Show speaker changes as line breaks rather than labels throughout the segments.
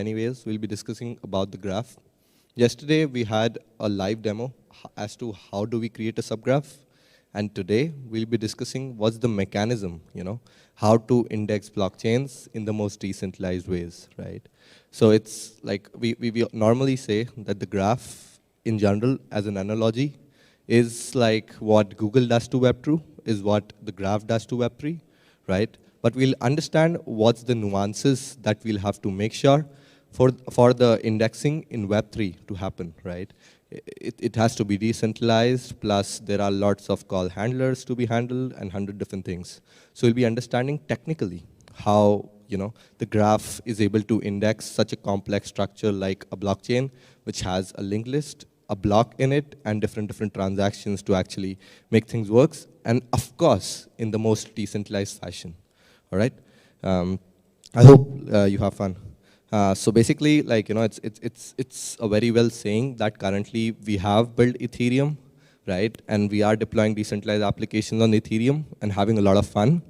Anyways, we'll be discussing about the graph. Yesterday, we had a live demo as to how do we create a subgraph. And today, we'll be discussing what's the mechanism, how to index blockchains in the most decentralized ways, right? So it's like we normally say that the graph in general, as an analogy, is like what Google does to Web2, is what the graph does to Web3, right? But we'll understand what's the nuances that we'll have to make sure for the indexing in Web3 to happen, right? It has to be decentralized, plus there are lots of call handlers to be handled and 100 different things. So we'll be understanding technically how the graph is able to index such a complex structure like a blockchain, which has a linked list, a block in it, and different transactions to actually make things work, and of course, in the most decentralized fashion. All right? I hope you have fun. So basically, it's a very well saying that currently we have built Ethereum, right? And we are deploying decentralized applications on Ethereum and having a lot of fun.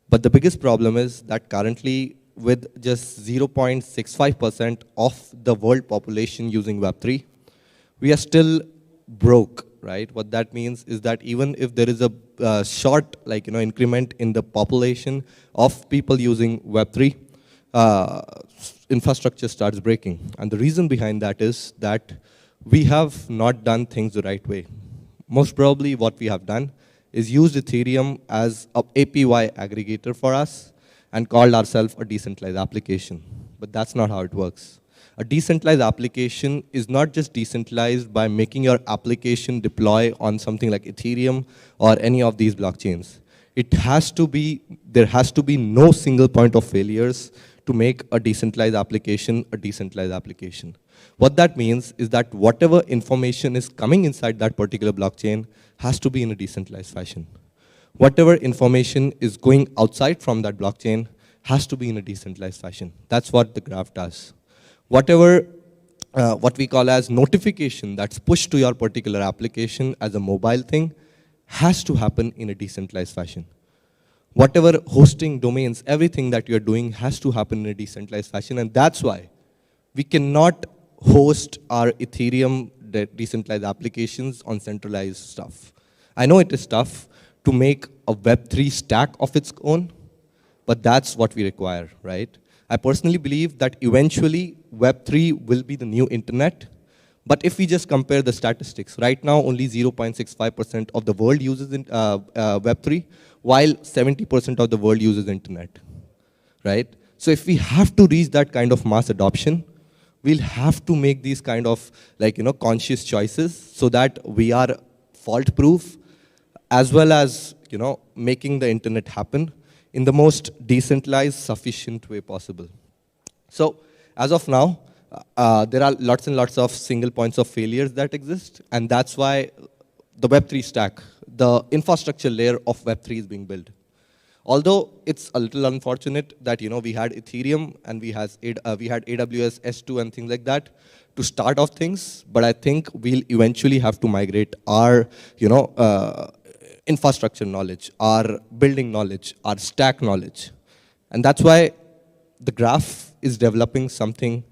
But the biggest problem is that currently, with just 0.65% of the world population using Web3, we are still broke, right? What that means is that even if there is a short, increment in the population of people using Web3, infrastructure starts breaking. And the reason behind that is that we have not done things the right way. Most probably what we have done is used Ethereum as an API aggregator for us and called ourselves a decentralized application. But that's not how it works. A decentralized application is not just decentralized by making your application deploy on something like Ethereum or any of these blockchains. There has to be no single point of failures to make a decentralized application a decentralized application. What that means is that whatever information is coming inside that particular blockchain has to be in a decentralized fashion. Whatever information is going outside from that blockchain has to be in a decentralized fashion. That's what the graph does. Whatever what we call as notification that's pushed to your particular application as a mobile thing has to happen in a decentralized fashion. Whatever hosting domains, everything that you're doing has to happen in a decentralized fashion, and that's why we cannot host our Ethereum decentralized applications on centralized stuff. I know it is tough to make a Web3 stack of its own, but that's what we require, right? I personally believe that eventually Web3 will be the new internet. But if we just compare the statistics, right now only 0.65% of the world uses Web3, while 70% of the world uses internet, right? So if we have to reach that kind of mass adoption, we'll have to make these kind of conscious choices so that we are fault-proof, as well as making the internet happen in the most decentralized, sufficient way possible. So as of now, there are lots and lots of single points of failures that exist, and that's why the Web3 stack, the infrastructure layer of Web3 is being built. Although it's a little unfortunate that we had Ethereum and we had AWS S2 and things like that to start off things, but I think we'll eventually have to migrate our infrastructure knowledge, our building knowledge, our stack knowledge. And that's why the graph is developing something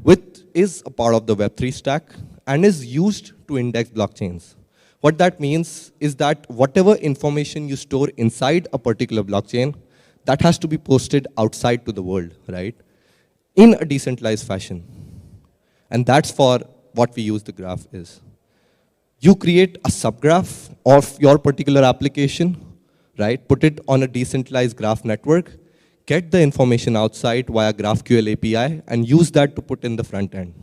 which is a part of the Web3 stack and is used to index blockchains. What that means is that whatever information you store inside a particular blockchain, that has to be posted outside to the world, right? In a decentralized fashion. And that's for what we use the graph is. You create a subgraph of your particular application, right? Put it on a decentralized graph network, get the information outside via GraphQL API, and use that to put in the front end.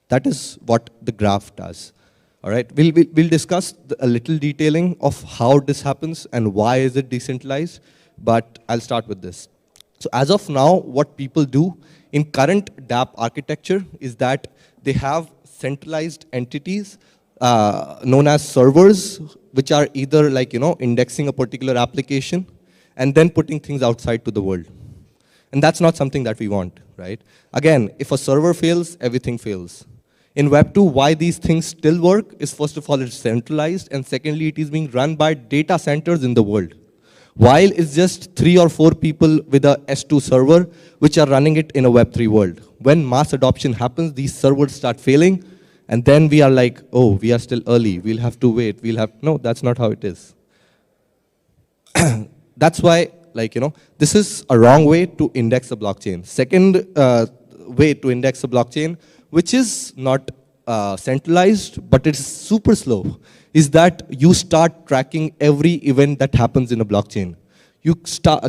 That is what the graph does. All right, we'll discuss a little detailing of how this happens and why is it decentralized, but I'll start with this. So as of now, what people do in current dApp architecture is that they have centralized entities known as servers, which are either indexing a particular application and then putting things outside to the world. And that's not something that we want, right? Again, if a server fails, everything fails. In Web2, why these things still work is, first of all, it's centralized, and secondly, it is being run by data centers in the world. while it's just 3 or 4 people with a S2 server which are running it in a Web3 world. When mass adoption happens, these servers start failing, and then we are like, oh, we are still early, we'll have to wait, no, that's not how it is. That's why, this is a wrong way to index a blockchain. Second way to index a blockchain, which is not centralized, but it's super slow, is that you start tracking every event that happens in a blockchain. You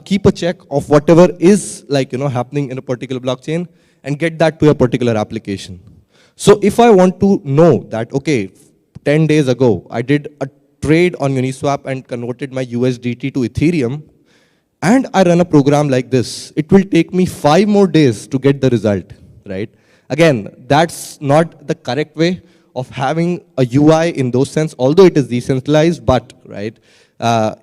keep a check of whatever is happening in a particular blockchain and get that to a particular application. So if I want to know that, okay, 10 days ago, I did a trade on Uniswap and converted my USDT to Ethereum, and I run a program like this, it will take me 5 more days to get the result, right? Again, that's not the correct way of having a UI in those sense, although it is decentralized, but, right,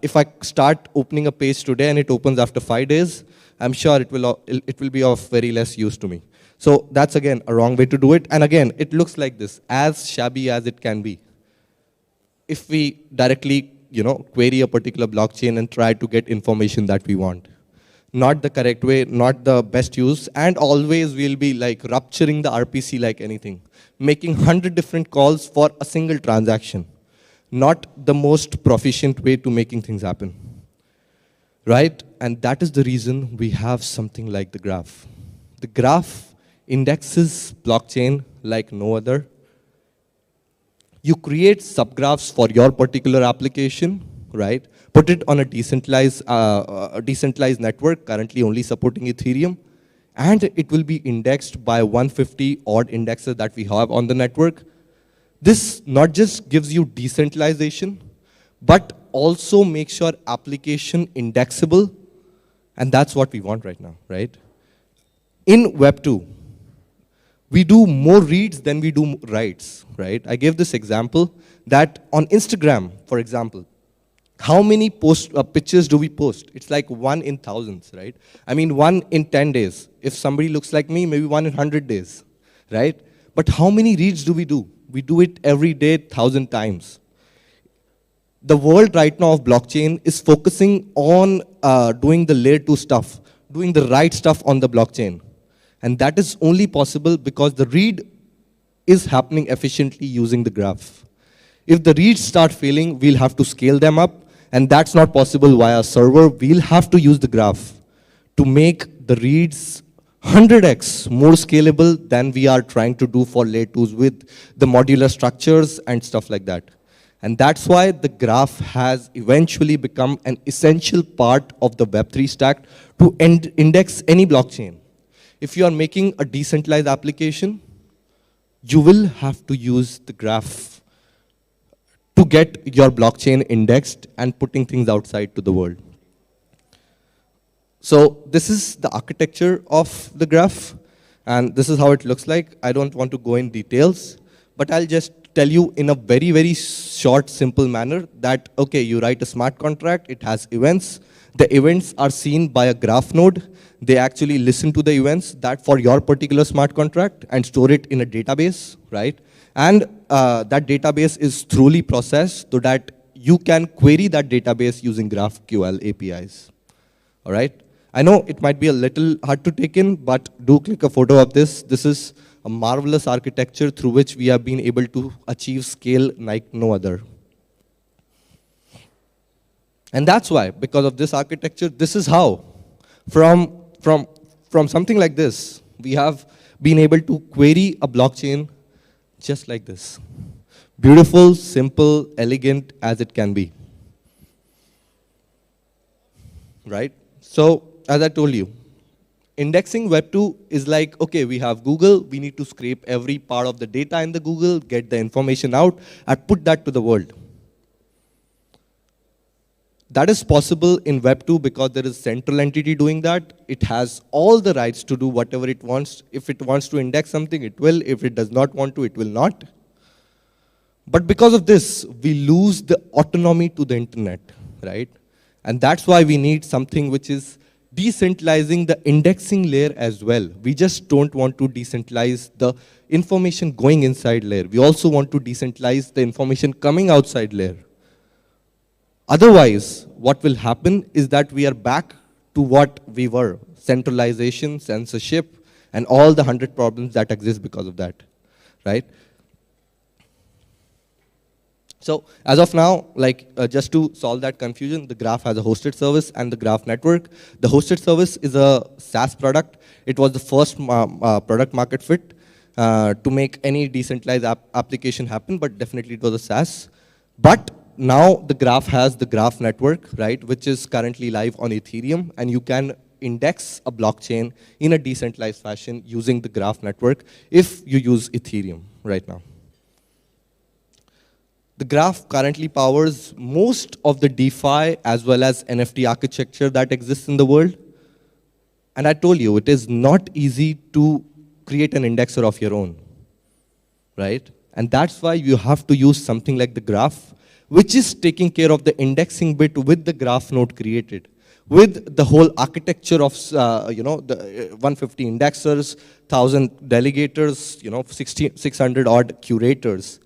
if I start opening a page today and it opens after 5 days, I'm sure it will be of very less use to me. So that's, again, a wrong way to do it. And again, it looks like this, as shabby as it can be. If we directly, query a particular blockchain and try to get information that we want. Not the correct way, not the best use, and always we'll be rupturing the RPC like anything. Making 100 different calls for a single transaction. Not the most proficient way to making things happen. Right? And that is the reason we have something like the graph. The graph indexes blockchain like no other. You create subgraphs for your particular application, right? Put it on a decentralized network, currently only supporting Ethereum, and it will be indexed by 150 odd indexes that we have on the network. This not just gives you decentralization, but also makes your application indexable, and that's what we want right now, right? In Web 2, we do more reads than we do writes, right? I gave this example that on Instagram, for example, how many pictures do we post? It's like 1 in thousands, right? I mean, 1 in 10 days. If somebody looks like me, maybe 1 in 100 days, right? But how many reads do? We do it every day, 1,000 times. The world right now of blockchain is focusing on doing the layer 2 stuff, doing the right stuff on the blockchain. And that is only possible because the read is happening efficiently using the graph. If the reads start failing, we'll have to scale them up, and that's not possible via server. We'll have to use the graph to make the reads 100x more scalable than we are trying to do for layer 2s with the modular structures and stuff like that. And that's why the graph has eventually become an essential part of the Web3 stack to index any blockchain. If you are making a decentralized application, you will have to use the graph to get your blockchain indexed and putting things outside to the world. So this is the architecture of the graph, and this is how it looks like. I don't want to go in details, but I'll just tell you in a very, very short, simple manner that, okay, you write a smart contract, it has events. The events are seen by a graph node. They actually listen to the events that for your particular smart contract and store it in a database, right? And that database is thoroughly processed so that you can query that database using GraphQL APIs, all right? I know it might be a little hard to take in, but do click a photo of this. This is a marvelous architecture through which we have been able to achieve scale like no other. And that's why, because of this architecture, this is how, from something like this, we have been able to query a blockchain just like this. Beautiful, simple, elegant as it can be. Right? So, as I told you, indexing Web 2 is like, okay, we have Google, we need to scrape every part of the data in the Google, get the information out, and put that to the world. That is possible in Web 2 because there is a central entity doing that. It has all the rights to do whatever it wants. If it wants to index something, it will. If it does not want to, it will not. But because of this, we lose the autonomy to the internet, right? And that's why we need something which is decentralizing the indexing layer as well. We just don't want to decentralize the information going inside layer. We also want to decentralize the information coming outside layer. Otherwise, what will happen is that we are back to what we were, centralization, censorship, and all the 100 problems that exist because of that, right? So as of now, just to solve that confusion, the graph has a hosted service and the graph network. The hosted service is a SaaS product. It was the first product market fit to make any decentralized application happen, but definitely it was a SaaS. But now the graph has the graph network, right, which is currently live on Ethereum, and you can index a blockchain in a decentralized fashion using the graph network if you use Ethereum right now. The graph currently powers most of the DeFi as well as NFT architecture that exists in the world. And I told you, it is not easy to create an indexer of your own, right? And that's why you have to use something like the graph, which is taking care of the indexing bit with the graph node created, with the whole architecture of the 150 indexers, 1,000 delegators, 600 odd curators,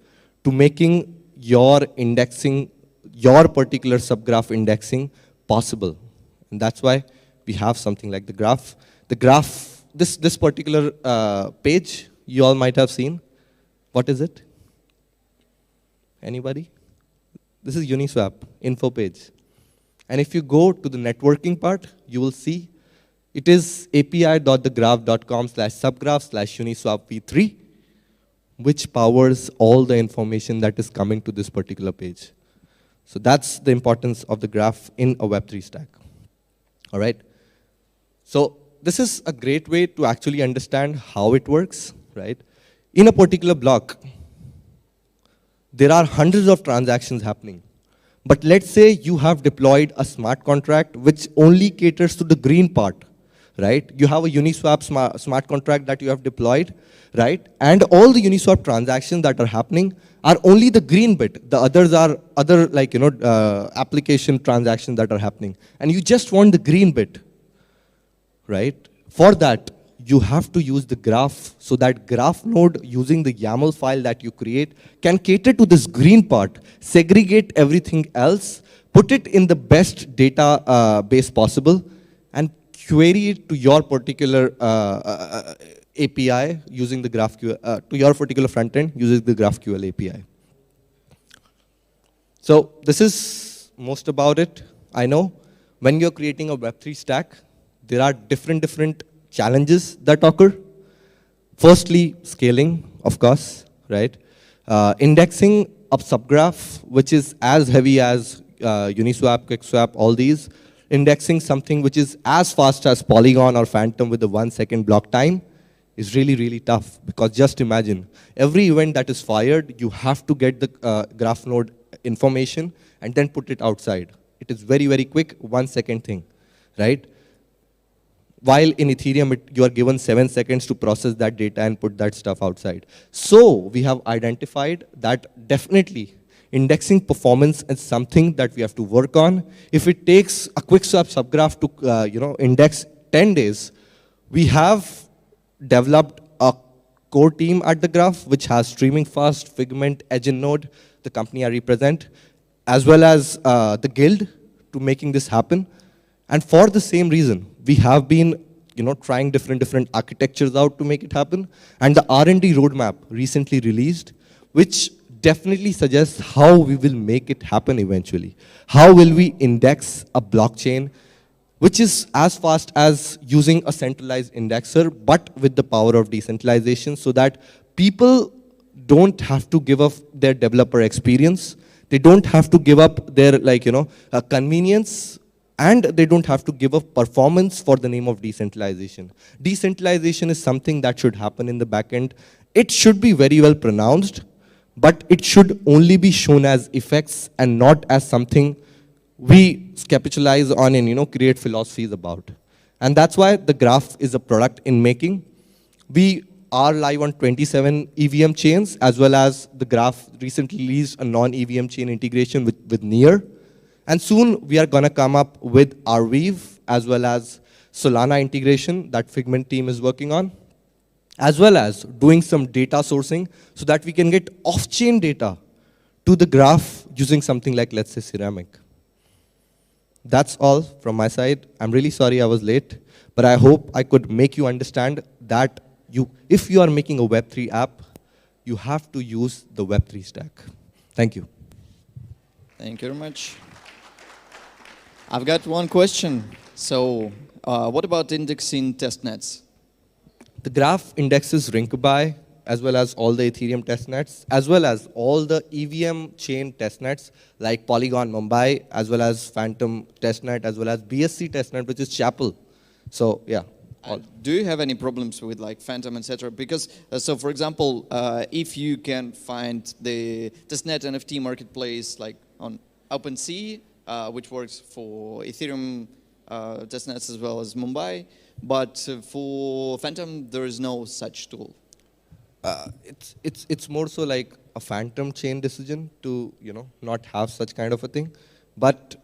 to making your indexing, your particular subgraph indexing possible. And that's why we have something like the graph. The graph, this particular page, you all might have seen. What is it? Anybody? This is Uniswap info page. And if you go to the networking part, you will see it is api.thegraph.com/subgraph/Uniswap v3, which powers all the information that is coming to this particular page. So that's the importance of the graph in a Web3 stack. All right? So this is a great way to actually understand how it works, right? In a particular block, there are hundreds of transactions happening. But let's say you have deployed a smart contract which only caters to the green part, right? You have a Uniswap smart contract that you have deployed, right? And all the Uniswap transactions that are happening are only the green bit. The others are other application transactions that are happening. And you just want the green bit, right? For that, you have to use the graph, so that graph node, using the YAML file that you create, can cater to this green part, segregate everything else, put it in the best data base possible, and query it to your particular API using the GraphQL, to your particular front end using the GraphQL API. So this is most about it. I know when you're creating a Web3 stack, there are different challenges that occur. Firstly, scaling, of course, right? Indexing a subgraph, which is as heavy as Uniswap, QuickSwap, all these. Indexing something which is as fast as Polygon or Phantom with a 1 second block time is really, really tough. Because just imagine, every event that is fired, you have to get the graph node information and then put it outside. It is very, very quick, 1 second thing, right? While in Ethereum, you are given 7 seconds to process that data and put that stuff outside. So we have identified that definitely indexing performance is something that we have to work on. If it takes a QuickSwap subgraph to index 10 days, we have developed a core team at the graph, which has Streaming Fast, Figment, Edge Node, the company I represent, as well as the guild to making this happen. And for the same reason, we have been trying different architectures out to make it happen. And the R&D roadmap recently released, which definitely suggests how we will make it happen eventually. How will we index a blockchain which is as fast as using a centralized indexer, but with the power of decentralization, so that people don't have to give up their developer experience. They don't have to give up their convenience, and they don't have to give up performance for the name of decentralization. Decentralization is something that should happen in the backend. It should be very well pronounced, but it should only be shown as effects and not as something we capitalize on and create philosophies about. And that's why the graph is a product in making. We are live on 27 EVM chains, as well as the graph recently released a non-EVM chain integration with Near. And soon we are going to come up with Arweave, as well as Solana integration that Figment team is working on, as well as doing some data sourcing so that we can get off-chain data to the graph using something like, let's say, Ceramic. That's all from my side. I'm really sorry I was late, but I hope I could make you understand that if you are making a Web3 app, you have to use the Web3 stack. Thank you.
Thank you very much. I've got one question. So, what about indexing testnets?
The graph indexes Rinkeby, as well as all the Ethereum testnets, as well as all the EVM chain testnets like Polygon Mumbai, as well as Phantom testnet, as well as BSC testnet, which is Chapel. So yeah.
Do you have any problems with like Phantom, etc.? Because so, for example, if you can find the testnet NFT marketplace like on OpenSea, which works for Ethereum testnets as well as Mumbai, but for Phantom there is no such tool.
It's more so like a phantom chain decision to not have such kind of a thing. But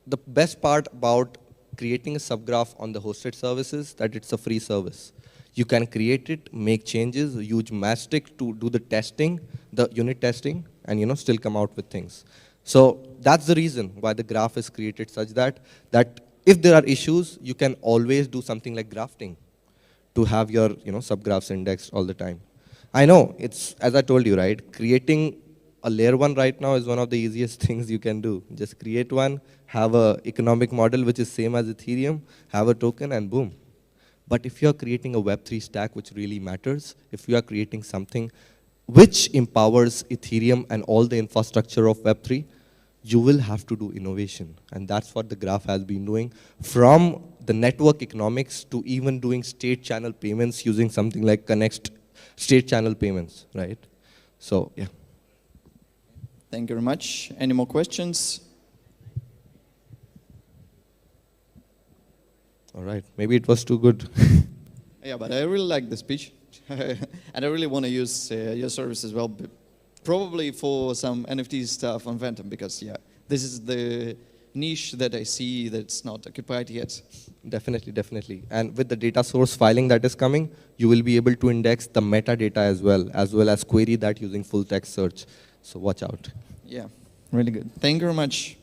the best part about creating a subgraph on the hosted service is that it's a free service. You can create it, make changes, use Mastic to do the testing, the unit testing, and still come out with things. So that's the reason why the graph is created such that if there are issues, you can always do something like grafting to have your subgraphs indexed all the time. I know it's, as I told you, right? Creating a layer 1 right now is one of the easiest things you can do. Just create one, have a economic model which is same as Ethereum, have a token, and boom. But if you're creating a Web3 stack, which really matters, if you are creating something which empowers Ethereum and all the infrastructure of Web3, you will have to do innovation. And that's what the graph has been doing, from the network economics to even doing state channel payments using something like Connect state channel payments, right? So, yeah.
Thank you very much. Any more questions?
All right, maybe it was too good.
Yeah, but I really like the speech. And I really want to use your service as well, probably for some NFT stuff on Phantom, because yeah, this is the niche that I see that's not occupied yet.
Definitely, definitely. And with the data source filing that is coming, you will be able to index the metadata as well as query that using full text search. So watch out.
Yeah, really good. Thank you very much.